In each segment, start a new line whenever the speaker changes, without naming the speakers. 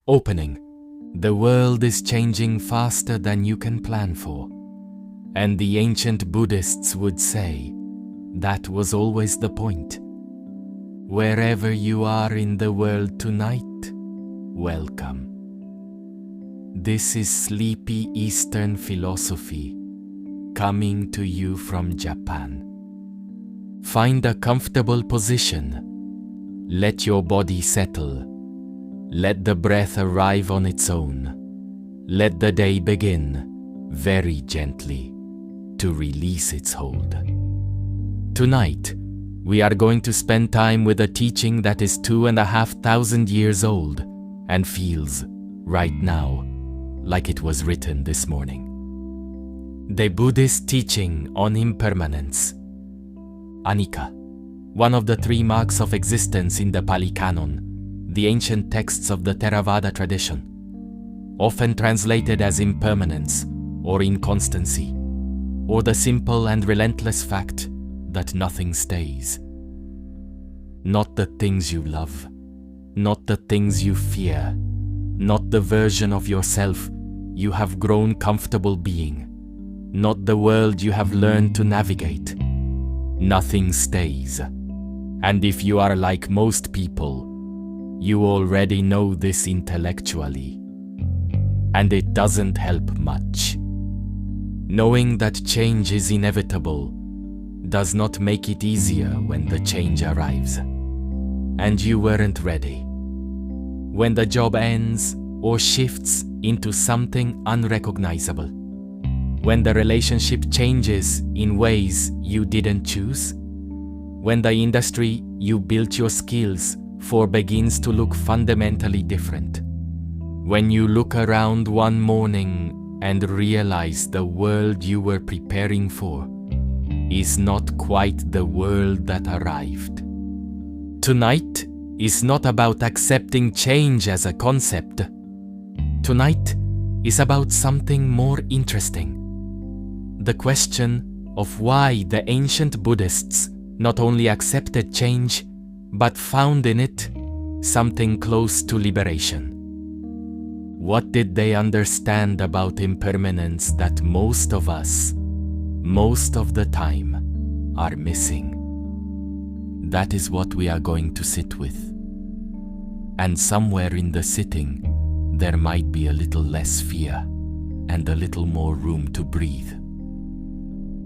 Opening. The world is changing faster than you can plan for. And the ancient Buddhists would say that was always the point. Wherever you are in the world tonight, welcome. This is sleepy Eastern philosophy coming to you from Japan. Find a comfortable position. Let your body settle. Let the breath arrive on its own. Let the day begin, very gently, to release its hold. Tonight, we are going to spend time with a teaching that is 2,500 years old and feels, right now, like it was written this morning. The Buddhist teaching on impermanence. Anicca, one of the 3 marks of existence in the Pali Canon, the ancient texts of the Theravada tradition, often translated as impermanence or inconstancy, or the simple and relentless fact that nothing stays. Not the things you love, not the things you fear, not the version of yourself you have grown comfortable being, not the world you have learned to navigate. Nothing stays. And if you are like most people, you already know this intellectually. And it doesn't help much. Knowing that change is inevitable does not make it easier when the change arrives. And you weren't ready. When the job ends or shifts into something unrecognizable. When the relationship changes in ways you didn't choose. When the industry you built your skills for begins to look fundamentally different. When you look around one morning and realize the world you were preparing for is not quite the world that arrived. Tonight is not about accepting change as a concept. Tonight is about something more interesting. The question of why the ancient Buddhists not only accepted change, but found in it something close to liberation. What did they understand about impermanence that most of us, most of the time, are missing? That is what we are going to sit with. And somewhere in the sitting, there might be a little less fear and a little more room to breathe.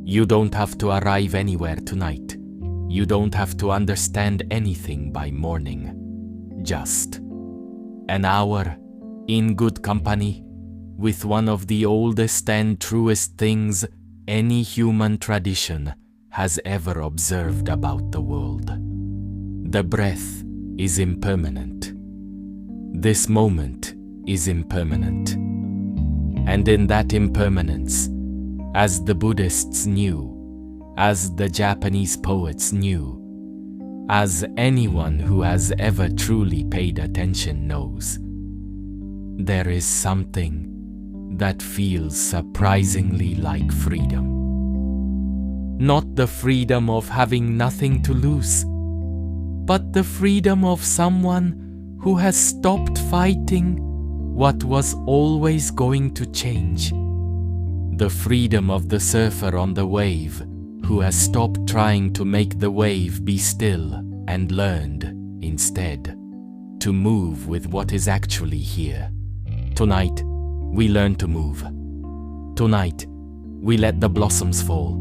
You don't have to arrive anywhere tonight. You don't have to understand anything by morning. Just an hour in good company with one of the oldest and truest things any human tradition has ever observed about the world. The breath is impermanent. This moment is impermanent. And in that impermanence, as the Buddhists knew, as the Japanese poets knew, as anyone who has ever truly paid attention knows, there is something that feels surprisingly like freedom. Not the freedom of having nothing to lose, but the freedom of someone who has stopped fighting what was always going to change. The freedom of the surfer on the wave who has stopped trying to make the wave be still and learned, instead, to move with what is actually here. Tonight, we learn to move. Tonight, we let the blossoms fall.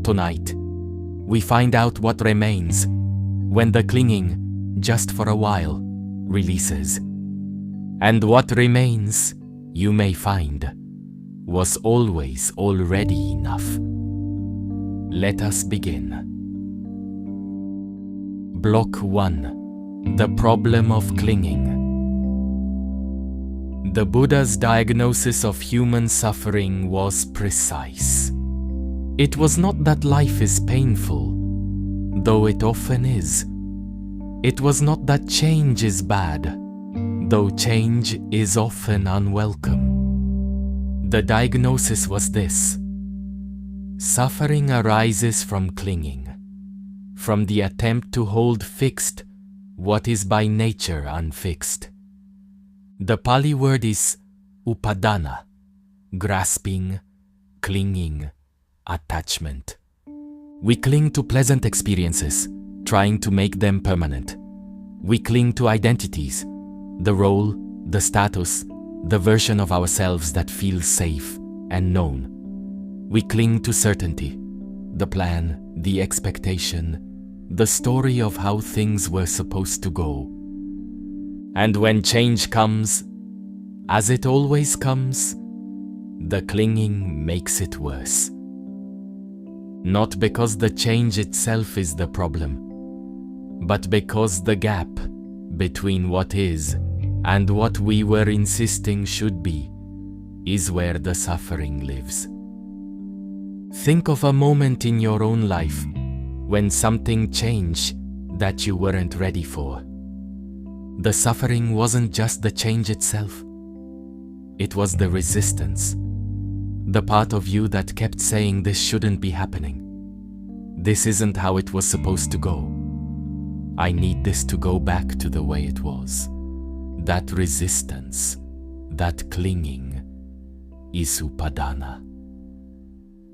Tonight, we find out what remains when the clinging, just for a while, releases. And what remains, you may find, was always already enough. Let us begin. Block 1. The problem of clinging. The Buddha's diagnosis of human suffering was precise. It was not that life is painful, though it often is. It was not that change is bad, though change is often unwelcome. The diagnosis was this: suffering arises from clinging, from the attempt to hold fixed what is by nature unfixed. The Pali word is upadana, grasping, clinging, attachment. We cling to pleasant experiences, trying to make them permanent. We cling to identities, the role, the status, the version of ourselves that feels safe and known. We cling to certainty, the plan, the expectation, the story of how things were supposed to go. And when change comes, as it always comes, the clinging makes it worse. Not because the change itself is the problem, but because the gap between what is and what we were insisting should be is where the suffering lives. Think of a moment in your own life when something changed that you weren't ready for. The suffering wasn't just the change itself. It was the resistance, the part of you that kept saying this shouldn't be happening. This isn't how it was supposed to go. I need this to go back to the way it was. That resistance, that clinging, is upadana.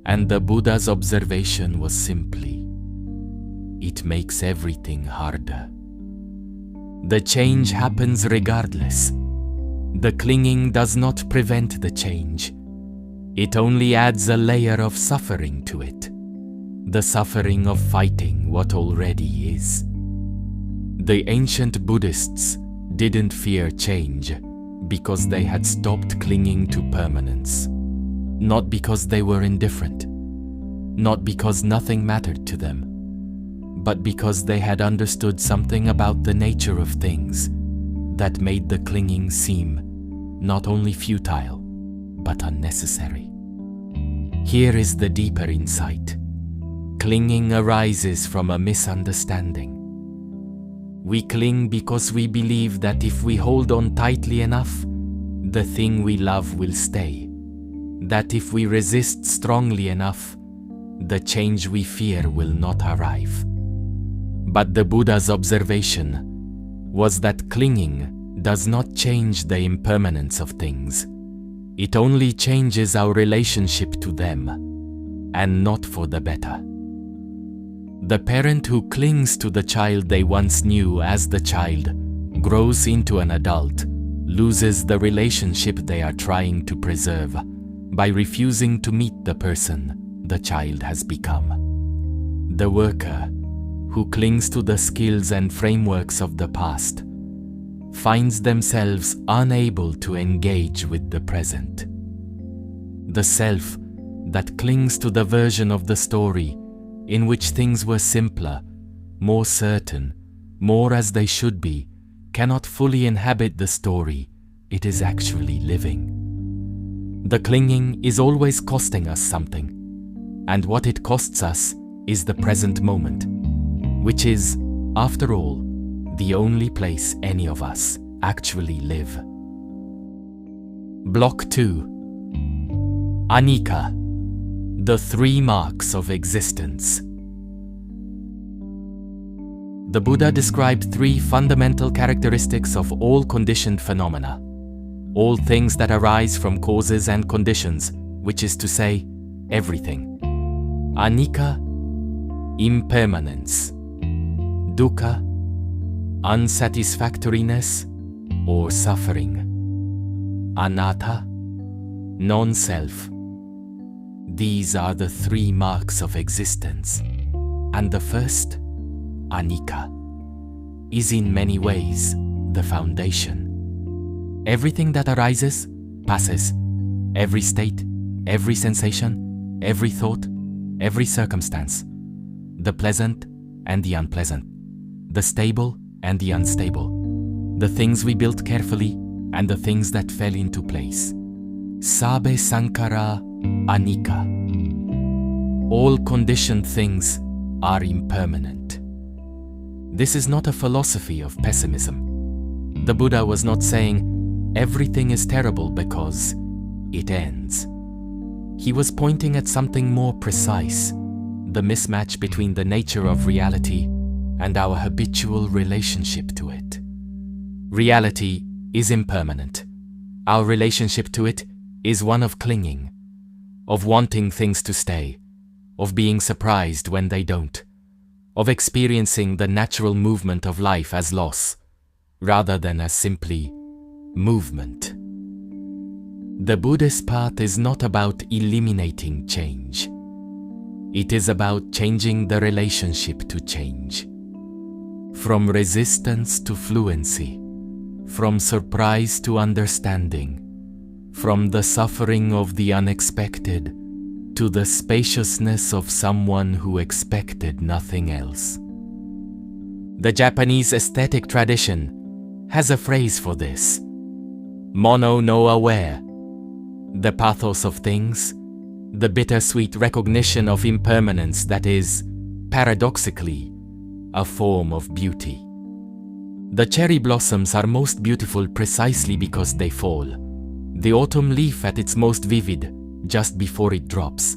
And the Buddha's observation was simply, it makes everything harder. The change happens regardless. The clinging does not prevent the change. It only adds a layer of suffering to it. The suffering of fighting what already is. The ancient Buddhists didn't fear change because they had stopped clinging to permanence. Not because they were indifferent. Not because nothing mattered to them. But because they had understood something about the nature of things that made the clinging seem not only futile, but unnecessary. Here is the deeper insight. Clinging arises from a misunderstanding. We cling because we believe that if we hold on tightly enough, the thing we love will stay. That if we resist strongly enough, the change we fear will not arrive. But the Buddha's observation was that clinging does not change the impermanence of things. It only changes our relationship to them, and not for the better. The parent who clings to the child they once knew as the child grows into an adult, loses the relationship they are trying to preserve by refusing to meet the person the child has become. The worker who clings to the skills and frameworks of the past finds themselves unable to engage with the present. The self that clings to the version of the story in which things were simpler, more certain, more as they should be, cannot fully inhabit the story it is actually living. The clinging is always costing us something, and what it costs us is the present moment, which is, after all, the only place any of us actually live. Block 2. Anicca, the 3 marks of existence. The Buddha described 3 fundamental characteristics of all conditioned phenomena, all things that arise from causes and conditions, which is to say, everything. Anicca, impermanence. Dukkha, unsatisfactoriness or suffering. Anatta, non-self. These are the 3 marks of existence, and the first, anicca, is in many ways the foundation. Everything that arises, passes. Every state, every sensation, every thought, every circumstance. The pleasant and the unpleasant. The stable and the unstable. The things we built carefully and the things that fell into place. Sabbe sankhara anicca. All conditioned things are impermanent. This is not a philosophy of pessimism. The Buddha was not saying everything is terrible because it ends. He was pointing at something more precise, the mismatch between the nature of reality and our habitual relationship to it. Reality is impermanent. Our relationship to it is one of clinging, of wanting things to stay, of being surprised when they don't, of experiencing the natural movement of life as loss, rather than as simply movement. The Buddhist path is not about eliminating change. It is about changing the relationship to change. From resistance to fluency, from surprise to understanding, from the suffering of the unexpected to the spaciousness of someone who expected nothing else. The Japanese aesthetic tradition has a phrase for this: mono no aware, the pathos of things, the bittersweet recognition of impermanence that is, paradoxically, a form of beauty. The cherry blossoms are most beautiful precisely because they fall. The autumn leaf at its most vivid, just before it drops.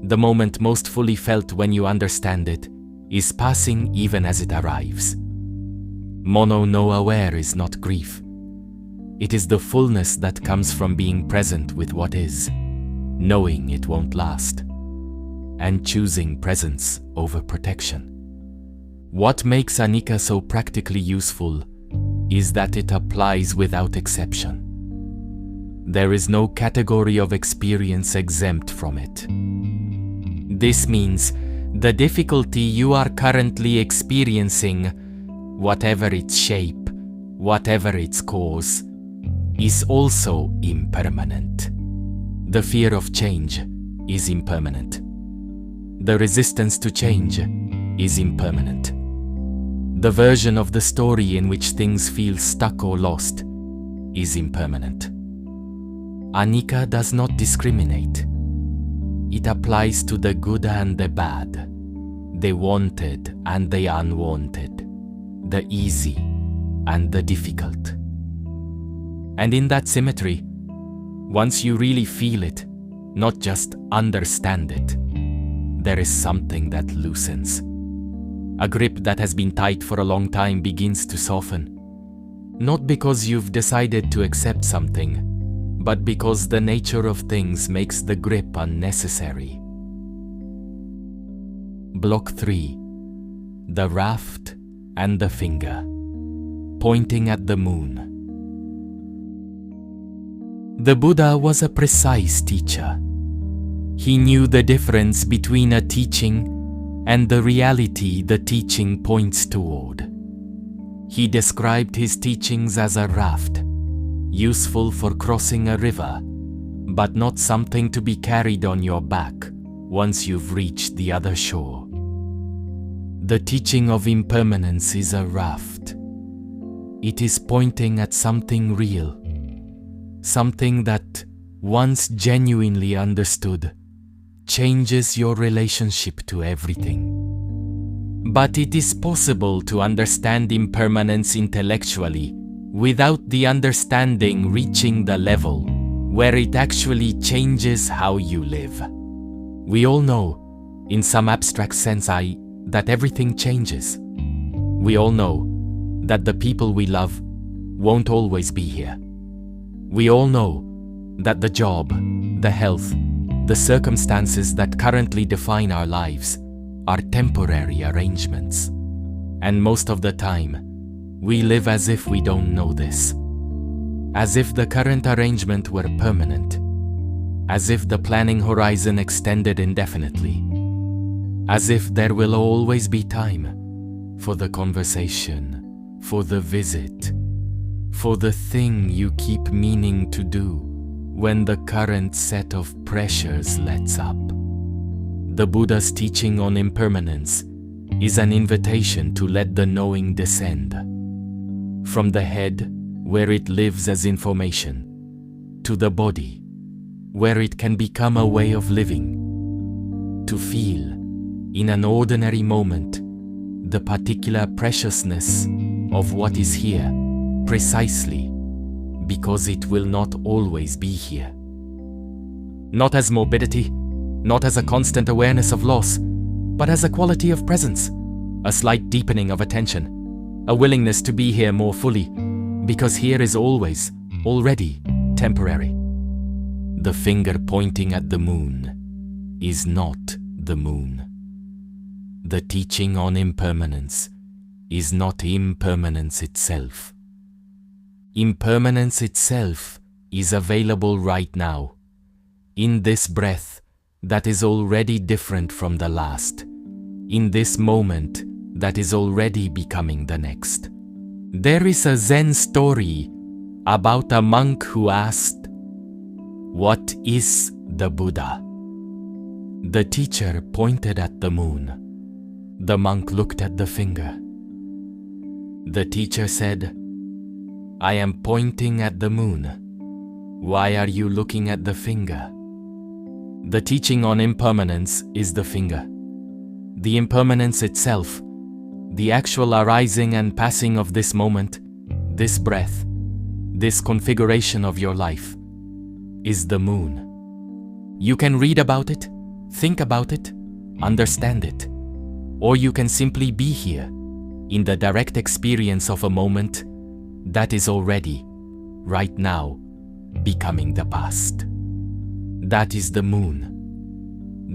The moment most fully felt when you understand it, is passing even as it arrives. Mono no aware is not grief. It is the fullness that comes from being present with what is, knowing it won't last, and choosing presence over protection. What makes Anicca so practically useful is that it applies without exception. There is no category of experience exempt from it. This means the difficulty you are currently experiencing, whatever its shape, whatever its cause, is also impermanent. The fear of change is impermanent. The resistance to change is impermanent. The version of the story in which things feel stuck or lost is impermanent. Anicca does not discriminate. It applies to the good and the bad, the wanted and the unwanted, the easy and the difficult. And in that symmetry, once you really feel it, not just understand it, there is something that loosens. A grip that has been tight for a long time begins to soften. Not because you've decided to accept something, but because the nature of things makes the grip unnecessary. Block 3. The raft and the finger, pointing at the moon. The Buddha was a precise teacher. He knew the difference between a teaching and the reality the teaching points toward. He described his teachings as a raft, useful for crossing a river, but not something to be carried on your back once you've reached the other shore. The teaching of impermanence is a raft. It is pointing at something real, something that, once genuinely understood, changes your relationship to everything. But it is possible to understand impermanence intellectually without the understanding reaching the level where it actually changes how you live. We all know, in some abstract sense, that everything changes. We all know that the people we love won't always be here. We all know that the job, the health, the circumstances that currently define our lives are temporary arrangements. And most of the time, we live as if we don't know this. As if the current arrangement were permanent. As if the planning horizon extended indefinitely. As if there will always be time for the conversation, for the visit, for the thing you keep meaning to do when the current set of pressures lets up. The Buddha's teaching on impermanence is an invitation to let the knowing descend from the head, where it lives as information, to the body, where it can become a way of living, to feel, in an ordinary moment, the particular preciousness of what is here, precisely because it will not always be here. Not as morbidity, not as a constant awareness of loss, but as a quality of presence, a slight deepening of attention, a willingness to be here more fully, because here is always, already, temporary. The finger pointing at the moon is not the moon. The teaching on impermanence is not impermanence itself. Impermanence itself is available right now, in this breath that is already different from the last, in this moment that is already becoming the next. There is a Zen story about a monk who asked, "What is the Buddha?" The teacher pointed at the moon. The monk looked at the finger. The teacher said, "I am pointing at the moon. Why are you looking at the finger?" The teaching on impermanence is the finger. The impermanence itself, the actual arising and passing of this moment, this breath, this configuration of your life, is the moon. You can read about it, think about it, understand it, or you can simply be here, in the direct experience of a moment that is already, right now, becoming the past. That is the moon.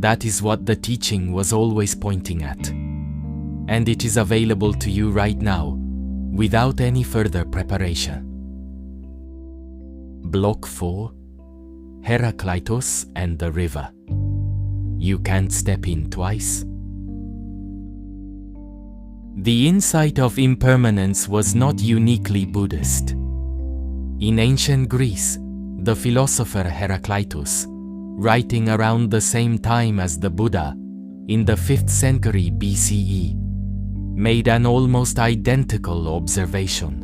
That is what the teaching was always pointing at. And it is available to you right now, without any further preparation. Block 4. Heraclitus and the river. You can't step in twice. The insight of impermanence was not uniquely Buddhist. In ancient Greece, the philosopher Heraclitus, writing around the same time as the Buddha, in the 5th century BCE, made an almost identical observation.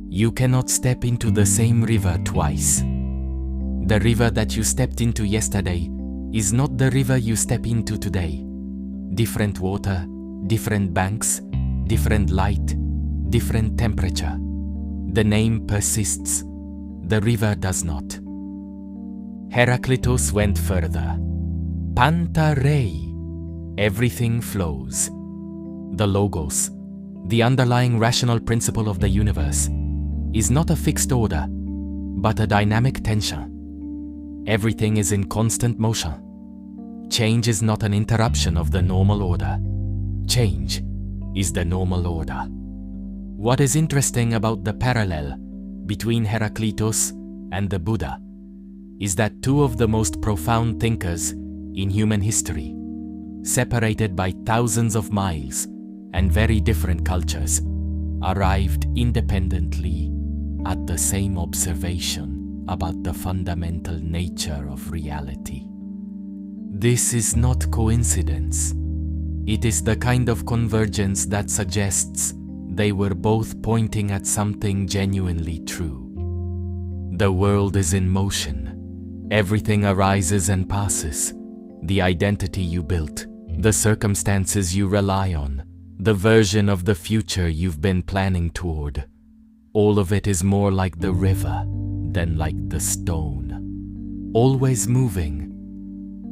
You cannot step into the same river twice. The river that you stepped into yesterday is not the river you step into today. Different water, different banks, different light, different temperature. The name persists, the river does not. Heraclitus went further. Panta rei, everything flows. The logos, the underlying rational principle of the universe, is not a fixed order, but a dynamic tension. Everything is in constant motion. Change is not an interruption of the normal order. Change is the normal order. What is interesting about the parallel between Heraclitus and the Buddha is that two of the most profound thinkers in human history, separated by thousands of miles and very different cultures, arrived independently at the same observation about the fundamental nature of reality. This is not coincidence. It is the kind of convergence that suggests they were both pointing at something genuinely true. The world is in motion. Everything arises and passes. The identity you built, the circumstances you rely on, the version of the future you've been planning toward, all of it is more like the river than like the stone. Always moving,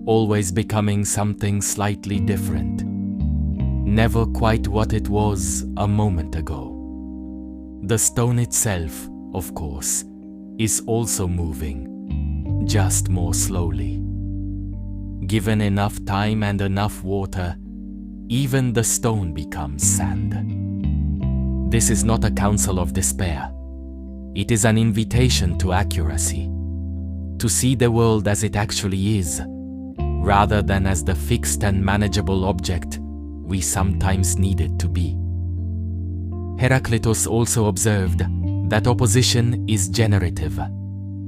always becoming something slightly different. Never quite what it was a moment ago. The stone itself, of course, is also moving, just more slowly. Given enough time and enough water, even the stone becomes sand. This is not a counsel of despair. It is an invitation to accuracy, to see the world as it actually is, rather than as the fixed and manageable object we sometimes need it to be. Heraclitus also observed that opposition is generative,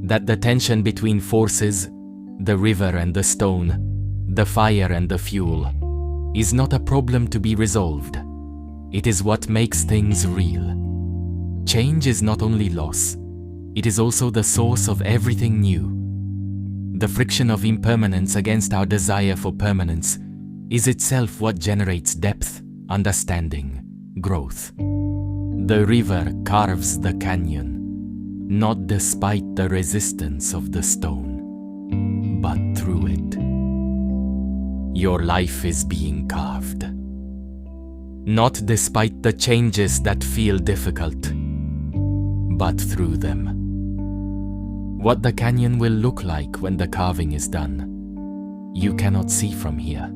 that the tension between forces, the river and the stone, the fire and the fuel, is not a problem to be resolved. It is what makes things real. Change is not only loss, it is also the source of everything new. The friction of impermanence against our desire for permanence is itself what generates depth, understanding, growth. The river carves the canyon, not despite the resistance of the stone, but through it. Your life is being carved. Not despite the changes that feel difficult, but through them. What the canyon will look like when the carving is done, you cannot see from here,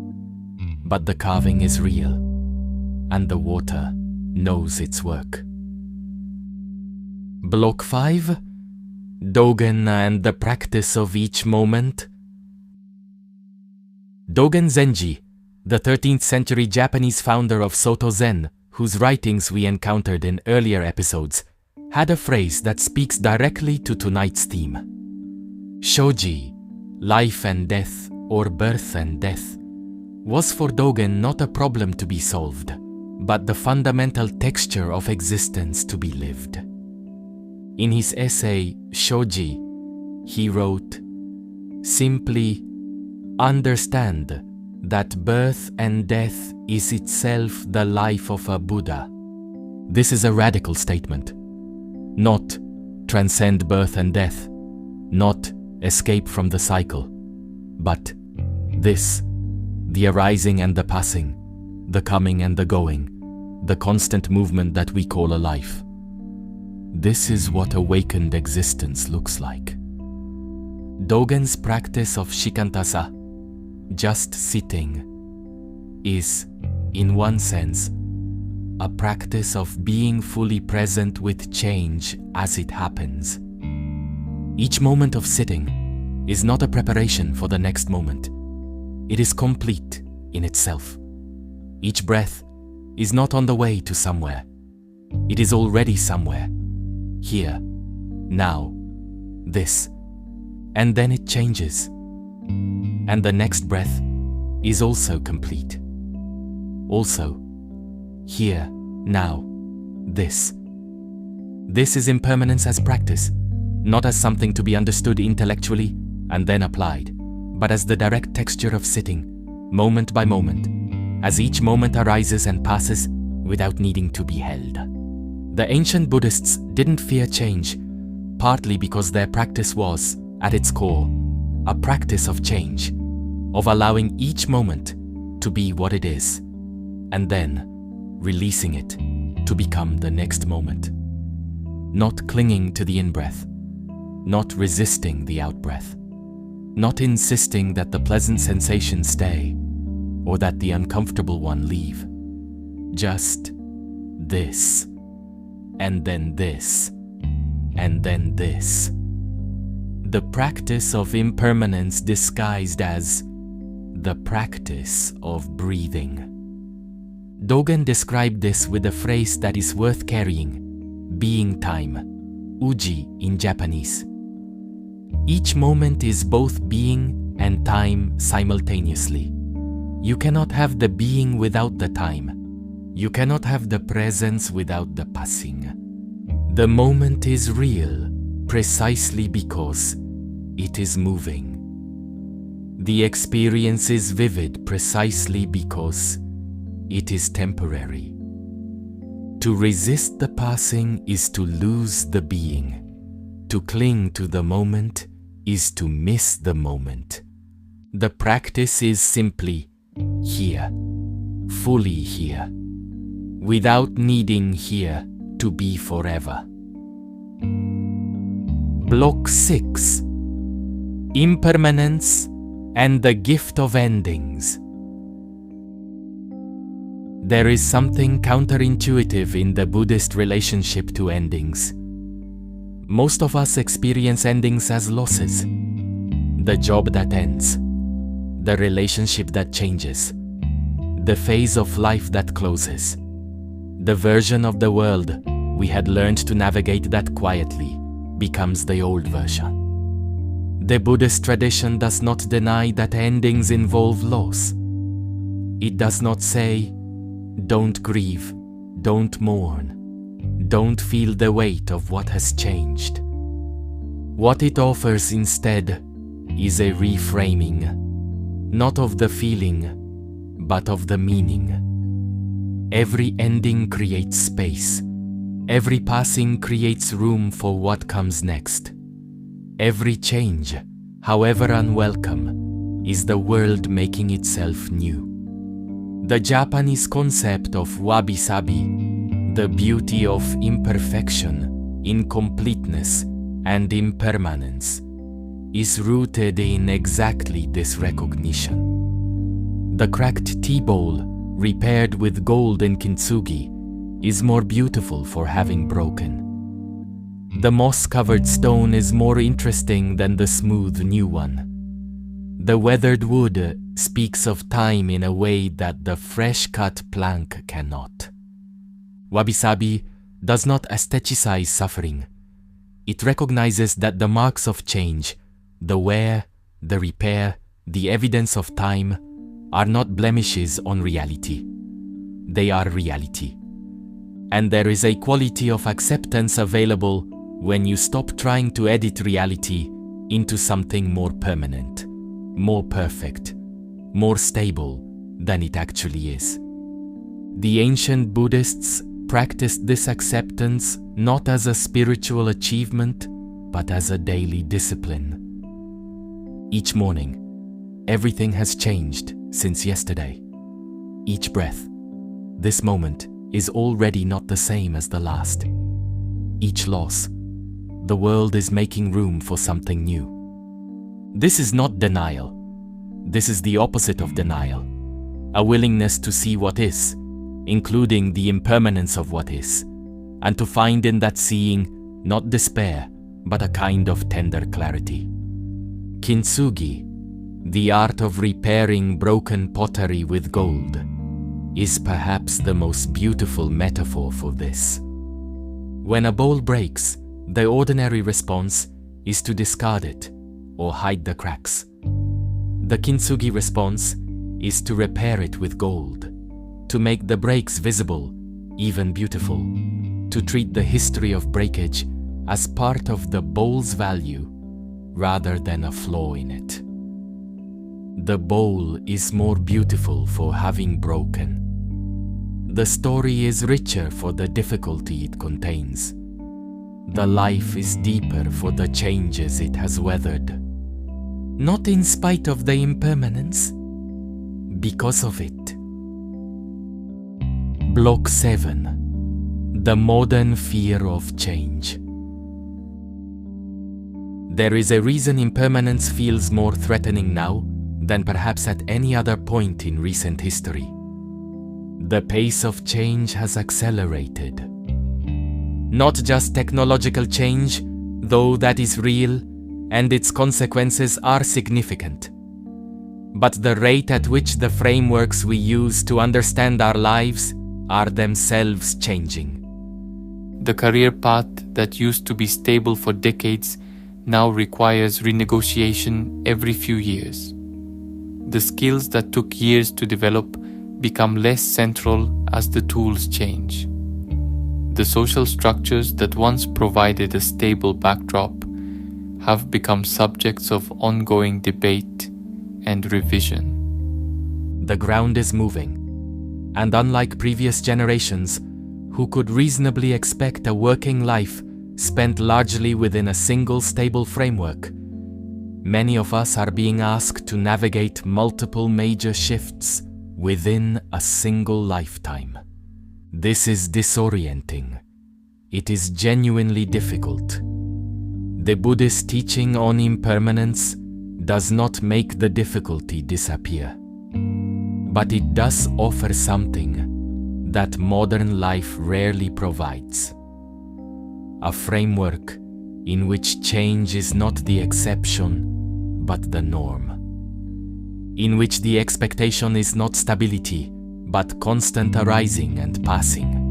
but the carving is real, and the water knows its work. Block 5. Dogen and the practice of each moment. Dogen Zenji, the 13th century Japanese founder of Soto Zen, whose writings we encountered in earlier episodes, had a phrase that speaks directly to tonight's theme. Shoji, life and death, or birth and death, was for Dogen not a problem to be solved, but the fundamental texture of existence to be lived. In his essay, Shoji, he wrote, "Simply understand that birth and death is itself the life of a Buddha." This is a radical statement. Not transcend birth and death, not escape from the cycle, but this, the arising and the passing, the coming and the going, the constant movement that we call a life. This is what awakened existence looks like. Dogen's practice of shikantasa, just sitting, is, in one sense, a practice of being fully present with change as it happens. Each moment of sitting is not a preparation for the next moment. It is complete in itself. Each breath is not on the way to somewhere. It is already somewhere. Here, now, this, and then it changes. And the next breath is also complete. Also, here, now, this. This is impermanence as practice, not as something to be understood intellectually and then applied, but as the direct texture of sitting, moment by moment, as each moment arises and passes without needing to be held. The ancient Buddhists didn't fear change, partly because their practice was, at its core, a practice of change, of allowing each moment to be what it is, and then releasing it to become the next moment. Not clinging to the in-breath, not resisting the out-breath, not insisting that the pleasant sensations stay, or that the uncomfortable one leave. Just this, and then this, and then this. The practice of impermanence disguised as the practice of breathing. Dogen described this with a phrase that is worth carrying, being time, uji in Japanese. Each moment is both being and time simultaneously. You cannot have the being without the time. You cannot have the presence without the passing. The moment is real precisely because it is moving. The experience is vivid precisely because it is temporary. To resist the passing is to lose the being. To cling to the moment is to miss the moment. The practice is simply here, fully here, without needing here to be forever. Block 6. Impermanence and the gift of endings. There is something counterintuitive in the Buddhist relationship to endings. Most of us experience endings as losses. The job that ends, the relationship that changes, the phase of life that closes, the version of the world we had learned to navigate that quietly becomes the old version. The Buddhist tradition does not deny that endings involve loss. It does not say, don't grieve, don't mourn, don't feel the weight of what has changed. What it offers instead is a reframing, not of the feeling, but of the meaning. Every ending creates space. Every passing creates room for what comes next. Every change, however unwelcome, is the world making itself new. The Japanese concept of wabi-sabi, the beauty of imperfection, incompleteness, and impermanence is rooted in exactly this recognition. The cracked tea bowl, repaired with gold in kintsugi, is more beautiful for having broken. The moss-covered stone is more interesting than the smooth new one. The weathered wood speaks of time in a way that the fresh-cut plank cannot. Wabi-sabi does not aestheticize suffering. It recognizes that the marks of change, the wear, the repair, the evidence of time, are not blemishes on reality. They are reality. And there is a quality of acceptance available when you stop trying to edit reality into something more permanent, more perfect, more stable than it actually is. The ancient Buddhists practiced this acceptance not as a spiritual achievement, but as a daily discipline. Each morning, everything has changed since yesterday. Each breath, this moment, is already not the same as the last. Each loss, the world is making room for something new. This is not denial. This is the opposite of denial, a willingness to see what is, including the impermanence of what is, and to find in that seeing not despair, but a kind of tender clarity. Kintsugi, the art of repairing broken pottery with gold, is perhaps the most beautiful metaphor for this. When a bowl breaks, the ordinary response is to discard it or hide the cracks. The kintsugi response is to repair it with gold, to make the breaks visible, even beautiful, to treat the history of breakage as part of the bowl's value rather than a flaw in it. The bowl is more beautiful for having broken. The story is richer for the difficulty it contains. The life is deeper for the changes it has weathered. Not in spite of the impermanence, because of it. Block 7. The modern fear of change. There is a reason impermanence feels more threatening now than perhaps at any other point in recent history. The pace of change has accelerated. Not just technological change, though that is real, and its consequences are significant, but the rate at which the frameworks we use to understand our lives are themselves changing.
The career path that used to be stable for decades now requires renegotiation every few years. The skills that took years to develop become less central as the tools change. The social structures that once provided a stable backdrop have become subjects of ongoing debate and revision.
The ground is moving, and unlike previous generations, who could reasonably expect a working life spent largely within a single stable framework, many of us are being asked to navigate multiple major shifts within a single lifetime. This is disorienting. It is genuinely difficult. The Buddhist teaching on impermanence does not make the difficulty disappear, but it does offer something that modern life rarely provides. A framework in which change is not the exception, but the norm. In which the expectation is not stability, but constant arising and passing.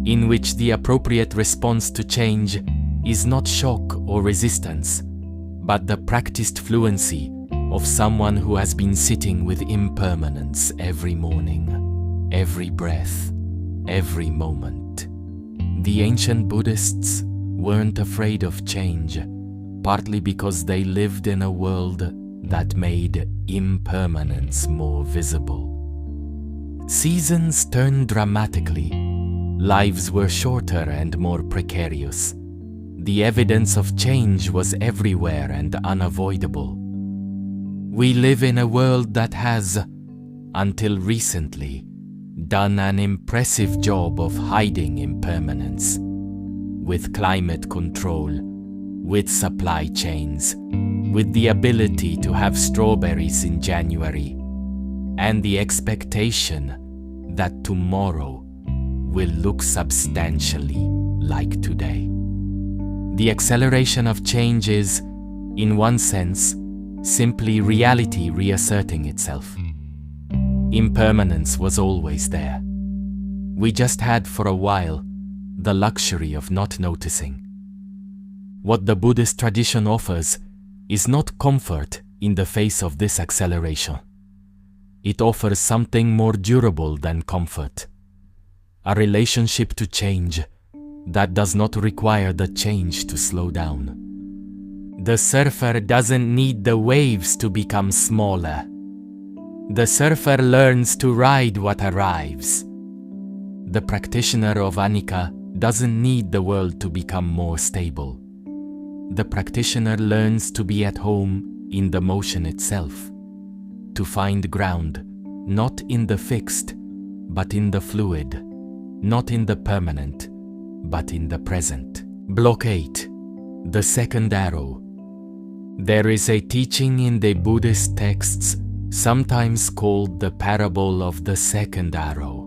In which the appropriate response to change is not shock or resistance, but the practiced fluency of someone who has been sitting with impermanence every morning, every breath, every moment. The ancient Buddhists weren't afraid of change, partly because they lived in a world that made impermanence more visible. Seasons turned dramatically. Lives were shorter and more precarious. The evidence of change was everywhere and unavoidable. We live in a world that has, until recently, done an impressive job of hiding impermanence. with climate control, with supply chains, with the ability to have strawberries in January, and the expectation that tomorrow will look substantially like today. The acceleration of change is, in one sense, simply reality reasserting itself. Impermanence was always there. We just had for a while the luxury of not noticing. What the Buddhist tradition offers is not comfort in the face of this acceleration. It offers something more durable than comfort. A relationship to change that does not require the change to slow down. The surfer doesn't need the waves to become smaller. The surfer learns to ride what arrives. The practitioner of anicca doesn't need the world to become more stable. The practitioner learns to be at home in the motion itself, to find ground not in the fixed, but in the fluid, not in the permanent, but in the present. Block 8. The second arrow. There is a teaching in the Buddhist texts sometimes called the parable of the second arrow.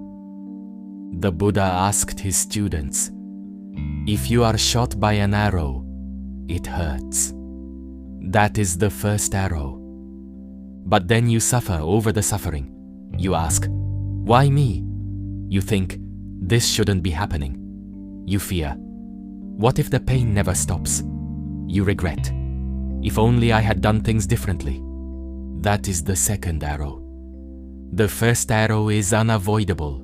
The Buddha asked his students, "If you are shot by an arrow, it hurts. That is the first arrow. But then you suffer over the suffering. You ask, 'Why me?' You think, 'This shouldn't be happening.' You fear, 'What if the pain never stops?' You regret, 'If only I had done things differently.' That is the second arrow. The first arrow is unavoidable.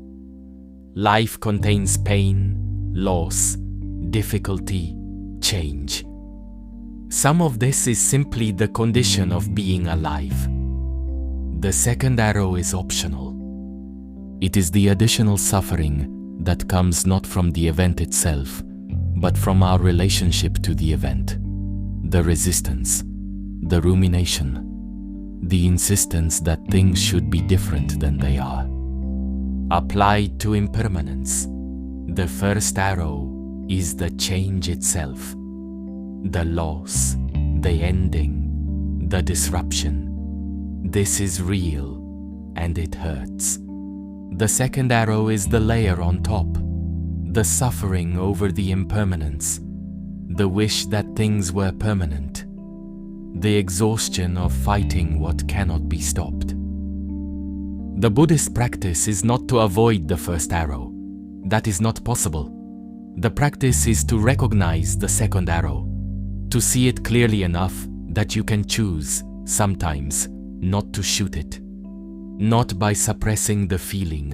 Life contains pain, loss, difficulty, change. Some of this is simply the condition of being alive. The second arrow is optional. It is the additional suffering that comes not from the event itself, but from our relationship to the event, the resistance, the rumination, the insistence that things should be different than they are. Applied to impermanence, the first arrow is the change itself, the loss, the ending, the disruption. This is real, and it hurts. The second arrow is the layer on top, the suffering over the impermanence, the wish that things were permanent, the exhaustion of fighting what cannot be stopped. The Buddhist practice is not to avoid the first arrow. That is not possible. The practice is to recognize the second arrow, to see it clearly enough that you can choose, sometimes, not to shoot it. Not by suppressing the feeling,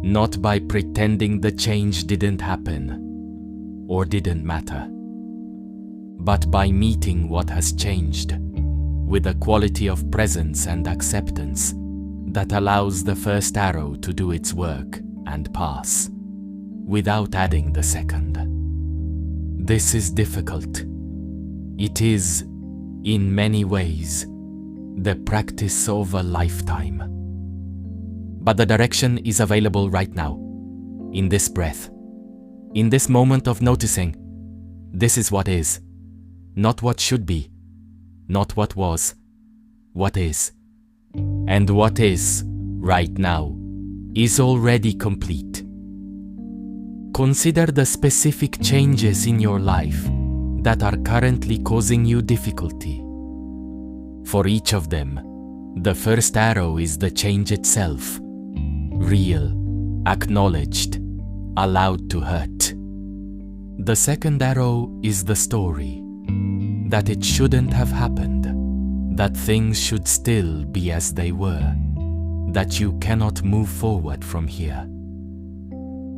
not by pretending the change didn't happen or didn't matter, but by meeting what has changed with a quality of presence and acceptance that allows the first arrow to do its work and pass, without adding the second. This is difficult. It is, in many ways, the practice of a lifetime. But the direction is available right now, in this breath, in this moment of noticing. This is what is, not what should be, not what was, what is. And what is, right now, is already complete. Consider the specific changes in your life that are currently causing you difficulty. For each of them, the first arrow is the change itself, real, acknowledged, allowed to hurt. The second arrow is the story, that it shouldn't have happened, that things should still be as they were, that you cannot move forward from here.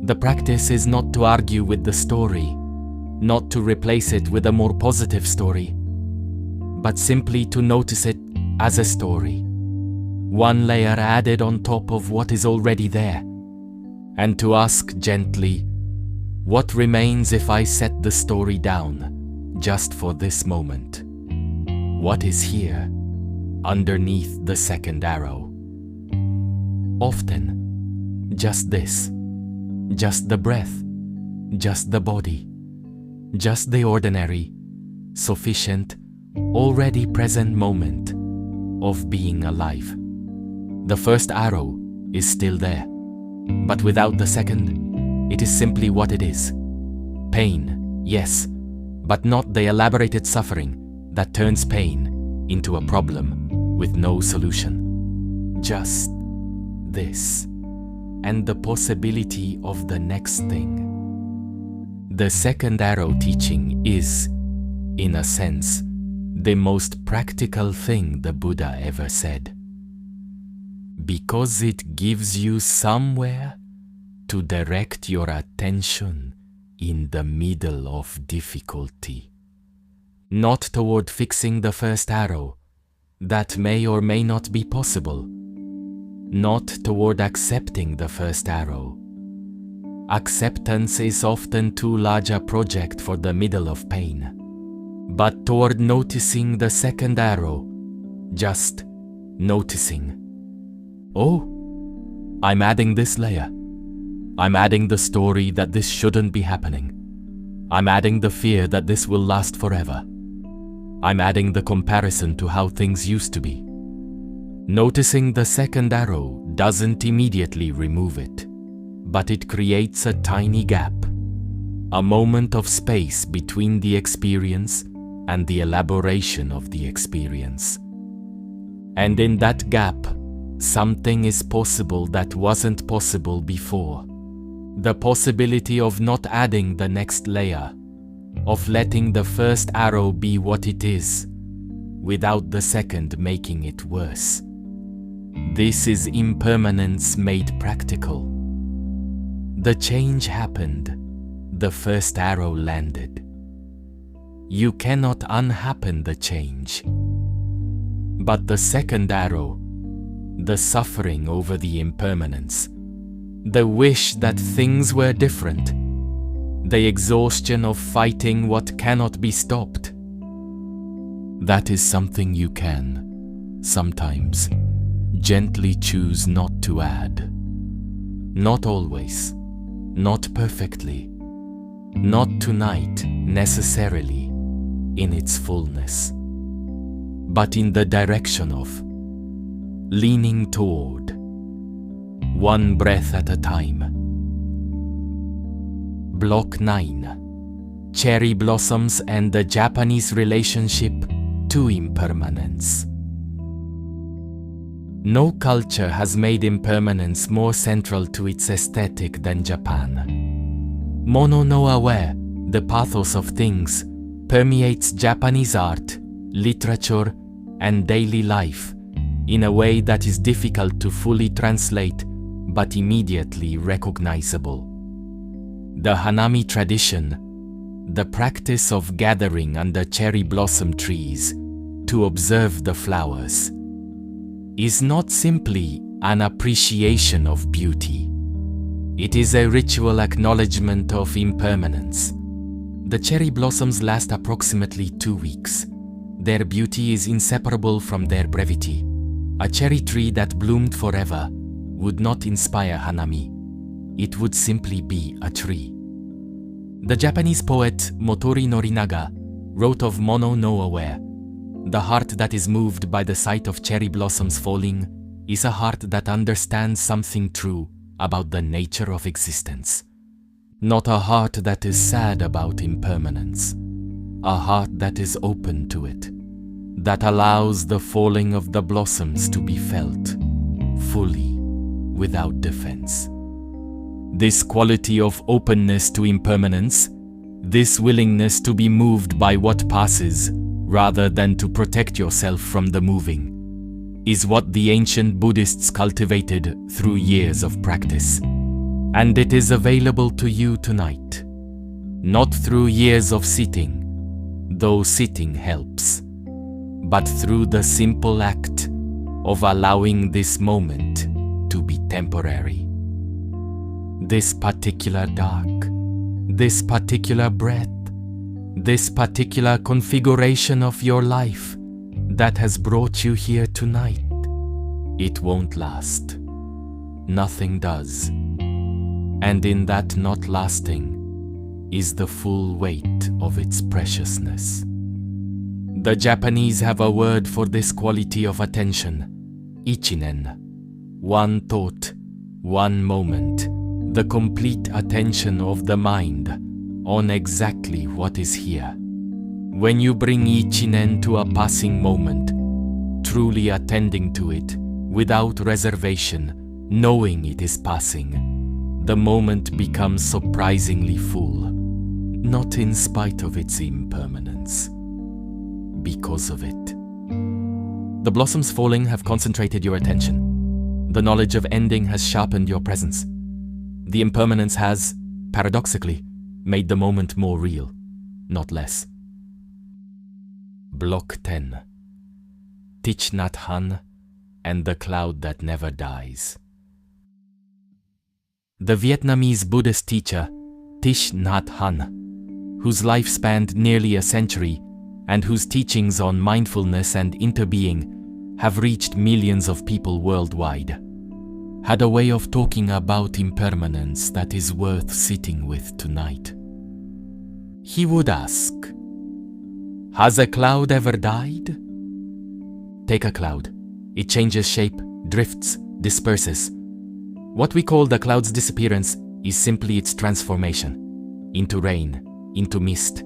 The practice is not to argue with the story, not to replace it with a more positive story, but simply to notice it as a story, one layer added on top of what is already there, and to ask gently, what remains if I set the story down just for this moment? What is here, underneath the second arrow? Often, just this, just the breath, just the body, just the ordinary, sufficient, already present moment of being alive. The first arrow is still there, but without the second, it is simply what it is. Pain, yes, but not the elaborated suffering that turns pain into a problem with no solution. Just this, and the possibility of the next thing. The second arrow teaching is, in a sense, the most practical thing the Buddha ever said, because it gives you somewhere to direct your attention in the middle of difficulty. Not toward fixing the first arrow, that may or may not be possible. Not toward accepting the first arrow. Acceptance is often too large a project for the middle of pain. But toward noticing the second arrow, just noticing. Oh, I'm adding this layer. I'm adding the story that this shouldn't be happening. I'm adding the fear that this will last forever. I'm adding the comparison to how things used to be. Noticing the second arrow doesn't immediately remove it, but it creates a tiny gap, a moment of space between the experience and the elaboration of the experience. And in that gap, something is possible that wasn't possible before. The possibility of not adding the next layer, of letting the first arrow be what it is, without the second making it worse. This is impermanence made practical. The change happened. The first arrow landed. You cannot unhappen the change. But the second arrow, the suffering over the impermanence, the wish that things were different, the exhaustion of fighting what cannot be stopped, that is something you can, sometimes, gently choose not to add. Not always, not perfectly, not tonight necessarily in its fullness, but in the direction of leaning toward, one breath at a time. Block 9. Cherry blossoms and the Japanese relationship to impermanence. No culture has made impermanence more central to its aesthetic than Japan. Mono no aware, the pathos of things, permeates Japanese art, literature, and daily life in a way that is difficult to fully translate but immediately recognizable. The Hanami tradition, the practice of gathering under cherry blossom trees to observe the flowers, is not simply an appreciation of beauty. It is a ritual acknowledgement of impermanence. The cherry blossoms last approximately 2 weeks. Their beauty is inseparable from their brevity. A cherry tree that bloomed forever would not inspire Hanami. It would simply be a tree. The Japanese poet Motori Norinaga wrote of Mono no aware. The heart that is moved by the sight of cherry blossoms falling is a heart that understands something true about the nature of existence. Not a heart that is sad about impermanence. A heart that is open to it, that allows the falling of the blossoms to be felt fully, without defense. This quality of openness to impermanence, this willingness to be moved by what passes rather than to protect yourself from the moving, is what the ancient Buddhists cultivated through years of practice. And it is available to you tonight, not through years of sitting, though sitting helps, but through the simple act of allowing this moment to be temporary. This particular dark, this particular breath, this particular configuration of your life that has brought you here tonight, it won't last. Nothing does. And in that not lasting, is the full weight of its preciousness. The Japanese have a word for this quality of attention, ichinen. One thought, one moment, the complete attention of the mind on exactly what is here. When you bring ichinen to a passing moment, truly attending to it, without reservation, knowing it is passing, the moment becomes surprisingly full, not in spite of its impermanence, because of it. The blossoms falling have concentrated your attention. The knowledge of ending has sharpened your presence. The impermanence has, paradoxically, made the moment more real, not less. Block 10. Thich Nhat Hanh and the Cloud That Never Dies. The Vietnamese Buddhist teacher Thich Nhat Hanh, whose life spanned nearly a century and whose teachings on mindfulness and interbeing have reached millions of people worldwide, had a way of talking about impermanence that is worth sitting with tonight. He would ask, "Has a cloud ever died?" Take a cloud. It changes shape, drifts, disperses. What we call the cloud's disappearance is simply its transformation into rain, into mist,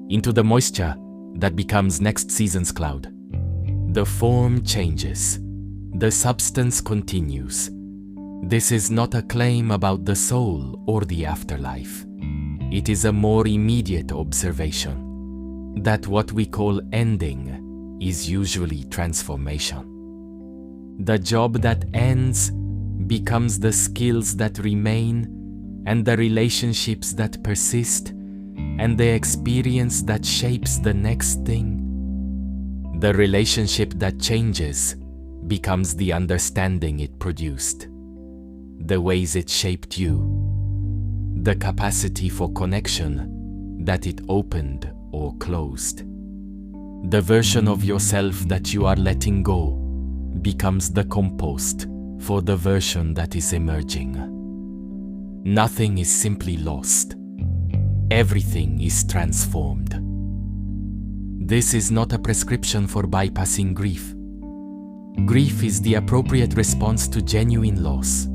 into the moisture that becomes next season's cloud. The form changes. The substance continues. This is not a claim about the soul or the afterlife. It is a more immediate observation that what we call ending is usually transformation. The job that ends becomes the skills that remain, and the relationships that persist, and the experience that shapes the next thing. The relationship that changes becomes the understanding it produced, the ways it shaped you, the capacity for connection that it opened or closed. The version of yourself that you are letting go becomes the compost for the version that is emerging. Nothing is simply lost. Everything is transformed. This is not a prescription for bypassing grief. Grief is the appropriate response to genuine loss.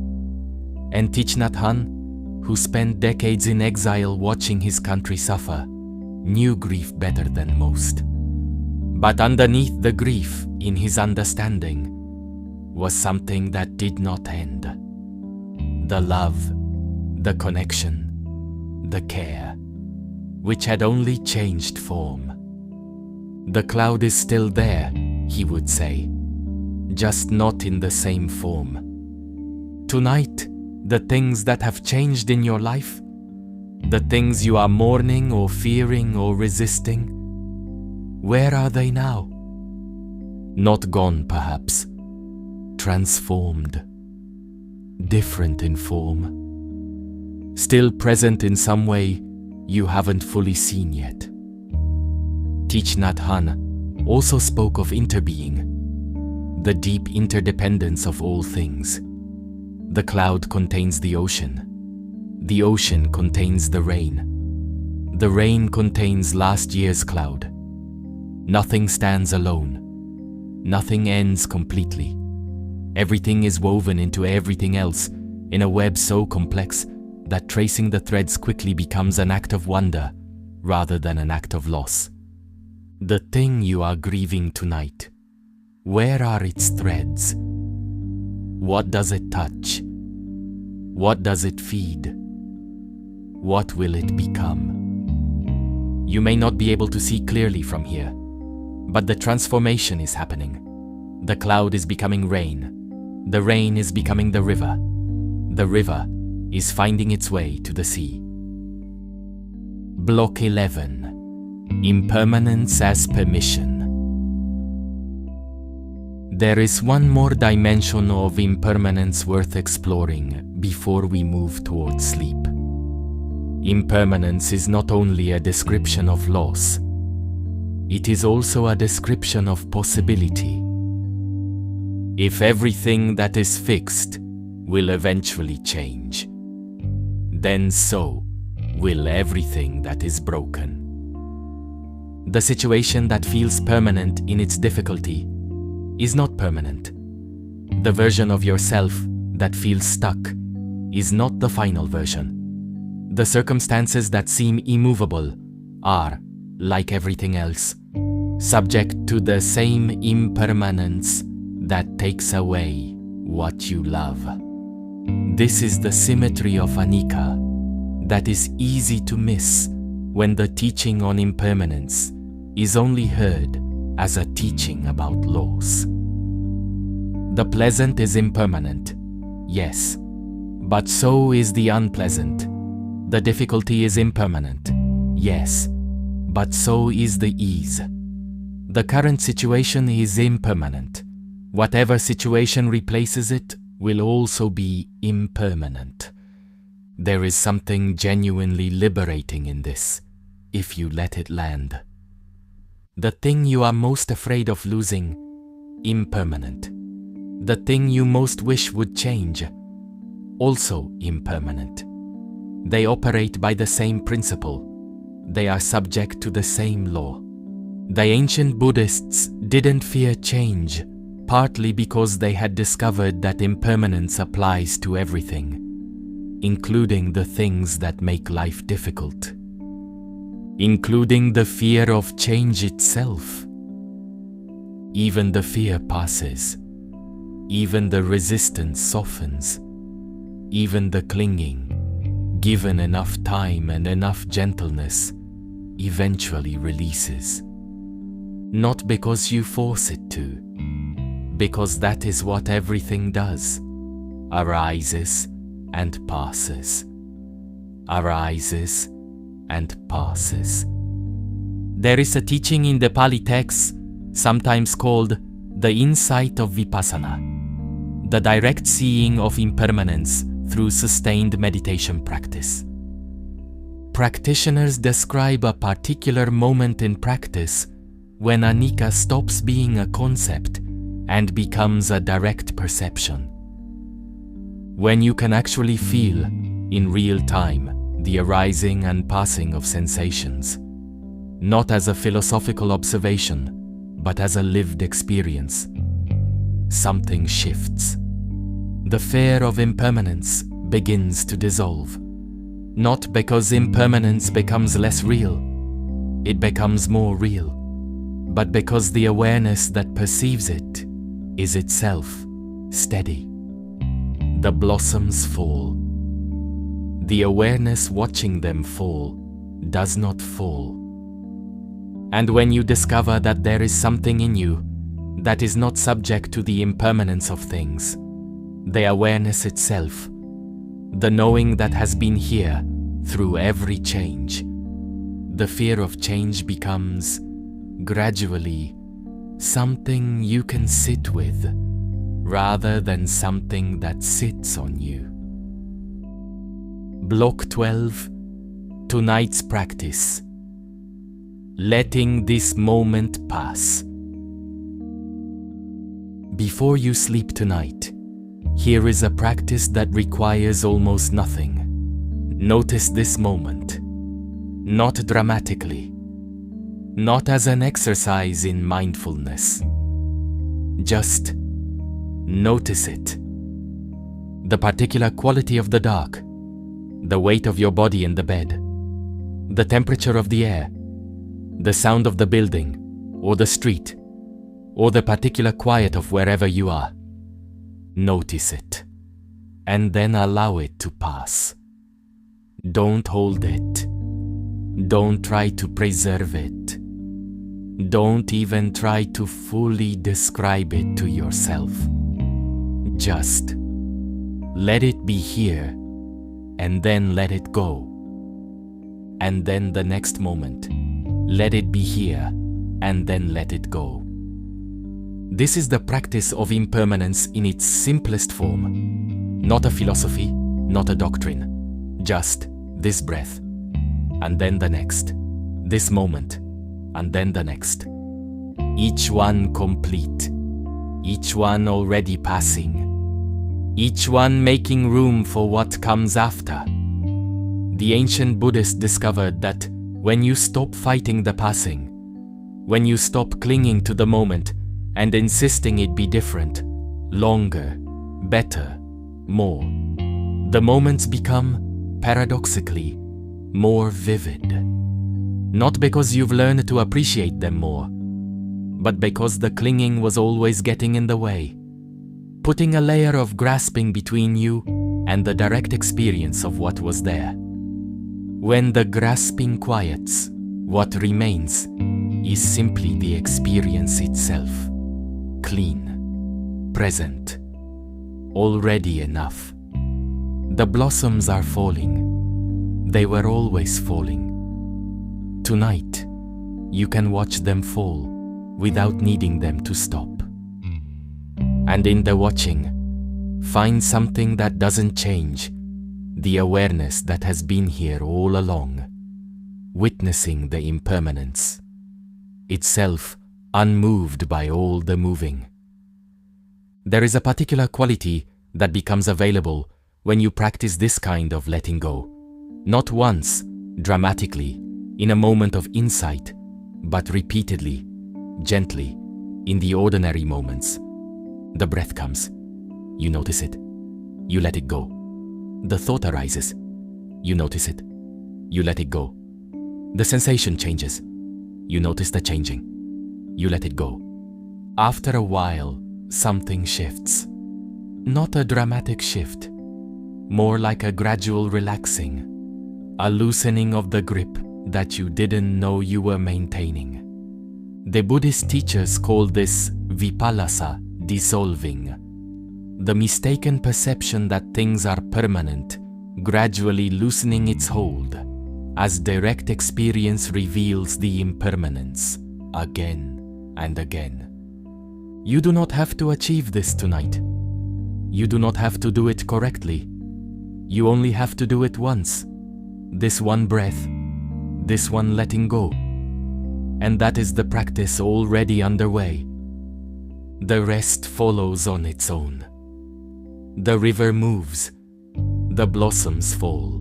And Thich Nhat Hanh, who spent decades in exile watching his country suffer, knew grief better than most. But underneath the grief, in his understanding, was something that did not end. The love, the connection, the care, which had only changed form. The cloud is still there, he would say, just not in the same form. Tonight, the things that have changed in your life, the things you are mourning or fearing or resisting, where are they now? Not gone, perhaps. Transformed. Different in form. Still present in some way you haven't fully seen yet. Thich Nhat Hanh also spoke of interbeing, the deep interdependence of all things. The cloud contains the ocean. The ocean contains the rain. The rain contains last year's cloud. Nothing stands alone. Nothing ends completely. Everything is woven into everything else in a web so complex that tracing the threads quickly becomes an act of wonder rather than an act of loss. The thing you are grieving tonight, where are its threads? What does it touch? What does it feed? What will it become? You may not be able to see clearly from here, but the transformation is happening. The cloud is becoming rain. The rain is becoming the river. The river is finding its way to the sea. Block 11. Impermanence as Permission. There is one more dimension of impermanence worth exploring before we move towards sleep. Impermanence is not only a description of loss, it is also a description of possibility. If everything that is fixed will eventually change, then so will everything that is broken. The situation that feels permanent in its difficulty is not permanent. The version of yourself that feels stuck is not the final version. The circumstances that seem immovable are, like everything else, subject to the same impermanence that takes away what you love. This is the symmetry of anicca that is easy to miss when the teaching on impermanence is only heard as a teaching about loss. The pleasant is impermanent, yes, but so is the unpleasant. The difficulty is impermanent, yes, but so is the ease. The current situation is impermanent. Whatever situation replaces it will also be impermanent. There is something genuinely liberating in this, if you let it land. The thing you are most afraid of losing, impermanent. The thing you most wish would change, also impermanent. They operate by the same principle. They are subject to the same law. The ancient Buddhists didn't fear change, partly because they had discovered that impermanence applies to everything, including the things that make life difficult, including the fear of change itself. Even the fear passes. Even the resistance softens. Even the clinging, given enough time and enough gentleness, eventually releases. Not because you force it to, because that is what everything does. Arises and passes. Arises and passes. There is a teaching in the Pali texts, sometimes called the insight of Vipassana, the direct seeing of impermanence through sustained meditation practice. Practitioners describe a particular moment in practice when anicca stops being a concept and becomes a direct perception. When you can actually feel, in real time, the arising and passing of sensations, not as a philosophical observation, but as a lived experience, something shifts. The fear of impermanence begins to dissolve, not because impermanence becomes less real, it becomes more real, but because the awareness that perceives it is itself steady. The blossoms fall. The awareness watching them fall does not fall. And when you discover that there is something in you that is not subject to the impermanence of things, the awareness itself, the knowing that has been here through every change, the fear of change becomes, gradually, something you can sit with, rather than something that sits on you. Block 12, tonight's practice. Letting this moment pass. Before you sleep tonight, here is a practice that requires almost nothing. Notice this moment, not dramatically, not as an exercise in mindfulness. Just notice it. The particular quality of the dark, the weight of your body in the bed, the temperature of the air, the sound of the building, or the street, or the particular quiet of wherever you are. Notice it, and then allow it to pass. Don't hold it. Don't try to preserve it. Don't even try to fully describe it to yourself. Just let it be here, and then let it go. And then the next moment, let it be here, and then let it go. This is the practice of impermanence in its simplest form. Not a philosophy, not a doctrine. Just this breath, and then the next. This moment, and then the next. Each one complete. Each one already passing. Each one making room for what comes after. The ancient Buddhists discovered that when you stop fighting the passing, when you stop clinging to the moment and insisting it be different, longer, better, more, the moments become, paradoxically, more vivid. Not because you've learned to appreciate them more, but because the clinging was always getting in the way, putting a layer of grasping between you and the direct experience of what was there. When the grasping quiets, what remains is simply the experience itself, clean, present, already enough. The blossoms are falling. They were always falling. Tonight, you can watch them fall without needing them to stop. And in the watching, find something that doesn't change, the awareness that has been here all along, witnessing the impermanence, itself unmoved by all the moving. There is a particular quality that becomes available when you practice this kind of letting go, not once, dramatically, in a moment of insight, but repeatedly, gently, in the ordinary moments. The breath comes, you notice it, you let it go. The thought arises, you notice it, you let it go. The sensation changes, you notice the changing, you let it go. After a while, something shifts. Not a dramatic shift, more like a gradual relaxing, a loosening of the grip that you didn't know you were maintaining. The Buddhist teachers call this vipallasa, dissolving. The mistaken perception that things are permanent, gradually loosening its hold, as direct experience reveals the impermanence, again and again. You do not have to achieve this tonight. You do not have to do it correctly. You only have to do it once. This one breath, this one letting go. And that is the practice already underway. The rest follows on its own. The river moves, the blossoms fall.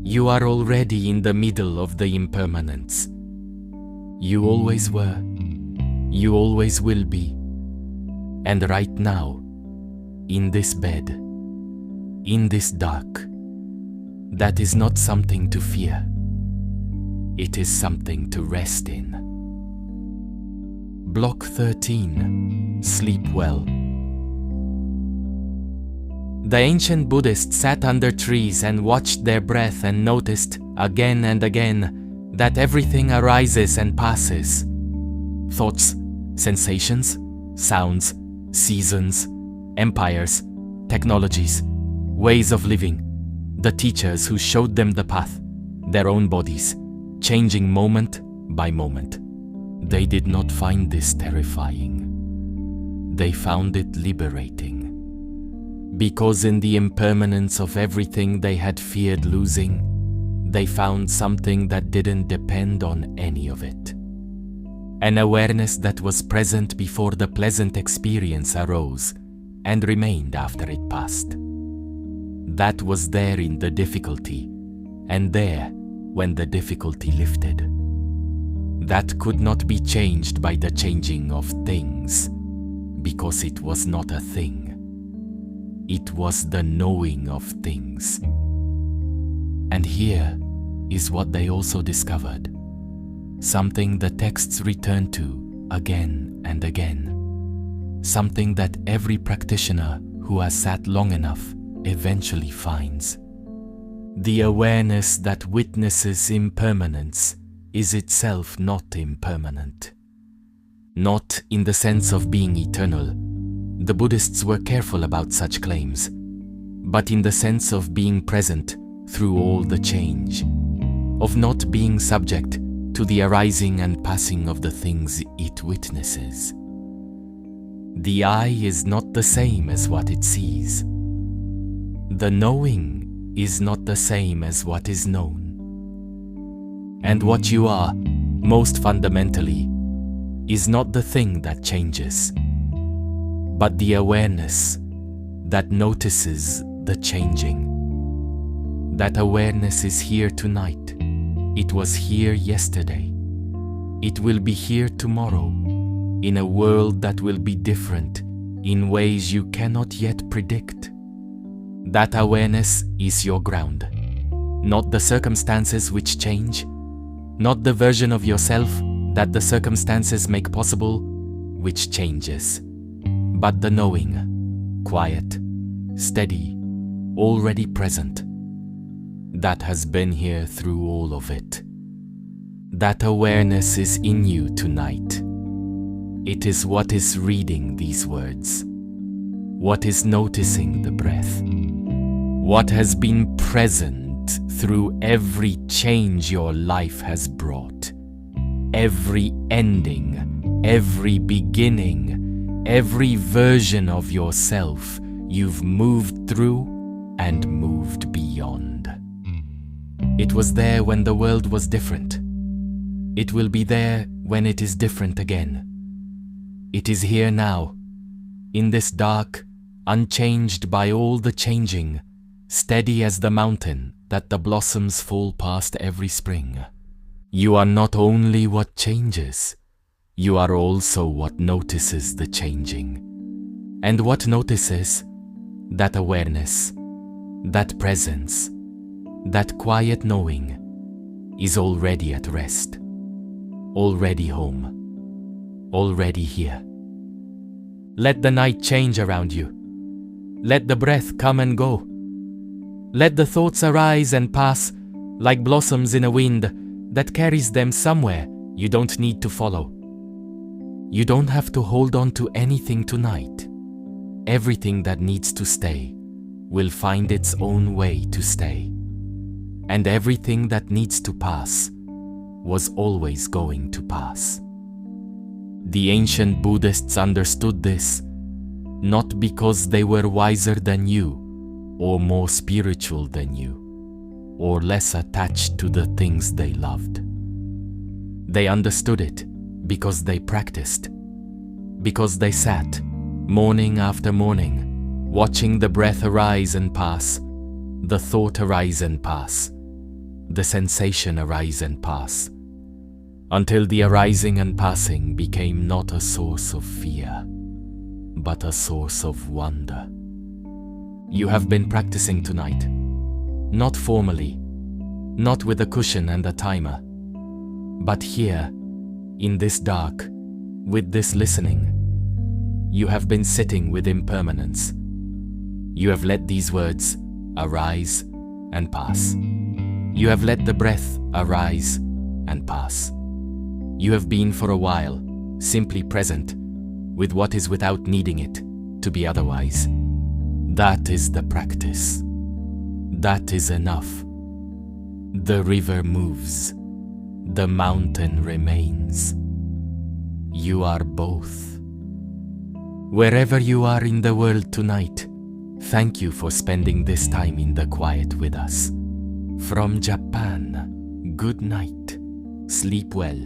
You are already in the middle of the impermanence. You always were, you always will be. And right now, in this bed, in this dark, that is not something to fear. It is something to rest in. Block 13. Sleep well. The ancient Buddhists sat under trees and watched their breath and noticed, again and again, that everything arises and passes. Thoughts, sensations, sounds, seasons, empires, technologies, ways of living, the teachers who showed them the path, their own bodies, changing moment by moment. They did not find this terrifying. They found it liberating. Because in the impermanence of everything they had feared losing, they found something that didn't depend on any of it. An awareness that was present before the pleasant experience arose and remained after it passed. That was there in the difficulty, and there when the difficulty lifted. That could not be changed by the changing of things, because it was not a thing. It was the knowing of things. And here is what they also discovered, something the texts return to again and again, something that every practitioner who has sat long enough eventually finds. The awareness that witnesses impermanence is itself not impermanent. Not in the sense of being eternal. The Buddhists were careful about such claims, but in the sense of being present through all the change, of not being subject to the arising and passing of the things it witnesses. The eye is not the same as what it sees. The knowing is not the same as what is known. And what you are, most fundamentally, is not the thing that changes, but the awareness that notices the changing. That awareness is here tonight. It was here yesterday. It will be here tomorrow, in a world that will be different in ways you cannot yet predict. That awareness is your ground, not the circumstances which change, not the version of yourself that the circumstances make possible, which changes, but the knowing, quiet, steady, already present, that has been here through all of it. That awareness is in you tonight. It is what is reading these words, what is noticing the breath, what has been present through every change your life has brought, every ending, every beginning, every version of yourself you've moved through and moved beyond. It was there when the world was different. It will be there when it is different again. It is here now, in this dark, unchanged by all the changing, steady as the mountain that the blossoms fall past every spring. You are not only what changes, you are also what notices the changing. And what notices? That awareness, that presence, that quiet knowing is already at rest, already home, already here. Let the night change around you. Let the breath come and go. Let the thoughts arise and pass like blossoms in a wind that carries them somewhere you don't need to follow. You don't have to hold on to anything tonight. Everything that needs to stay will find its own way to stay. And everything that needs to pass was always going to pass. The ancient Buddhists understood this, not because they were wiser than you, or more spiritual than you, or less attached to the things they loved. They understood it because they practiced, because they sat, morning after morning, watching the breath arise and pass, the thought arise and pass, the sensation arise and pass, until the arising and passing became not a source of fear, but a source of wonder. You have been practicing tonight, not formally, not with a cushion and a timer, but here, in this dark, with this listening. You have been sitting with impermanence. You have let these words arise and pass. You have let the breath arise and pass. You have been for a while simply present with what is without needing it to be otherwise. That is the practice. That is enough. The river moves. The mountain remains. You are both. Wherever you are in the world tonight, thank you for spending this time in the quiet with us. From Japan, good night. Sleep well.